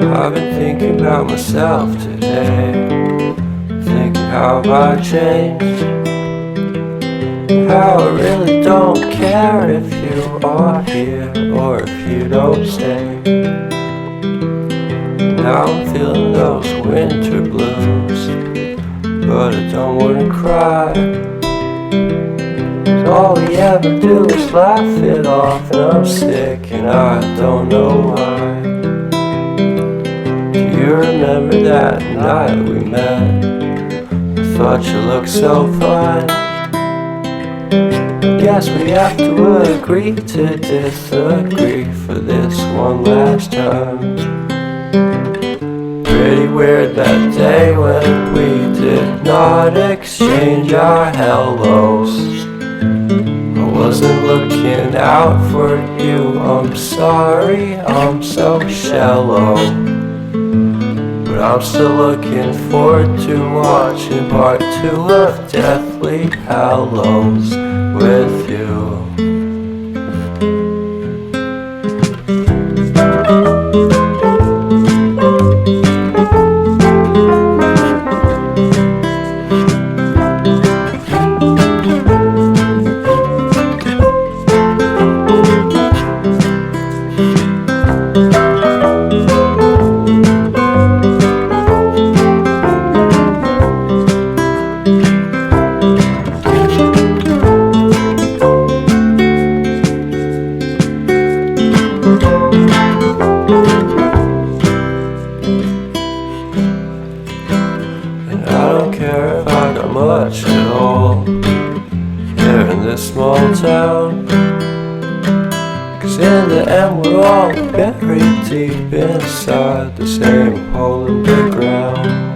I've been thinking about myself today, thinking how have I changed, how I really don't care if you are here or if you don't stay. Now I'm feeling those winter blues, but I don't wanna cry. All we ever do is laugh it off, and I'm sick and I don't know why. Do you remember that night we met? I thought you looked so fine. Guess we have to agree to disagree for this one last time. Pretty weird that day when we did not exchange our hellos. I wasn't looking out for you, I'm sorry, I'm so shallow. But I'm still looking forward to watching part 2 of Deathly Hallows with you. Much at all here in this small town, 'cause in the end we're all buried deep inside the same hole in the ground.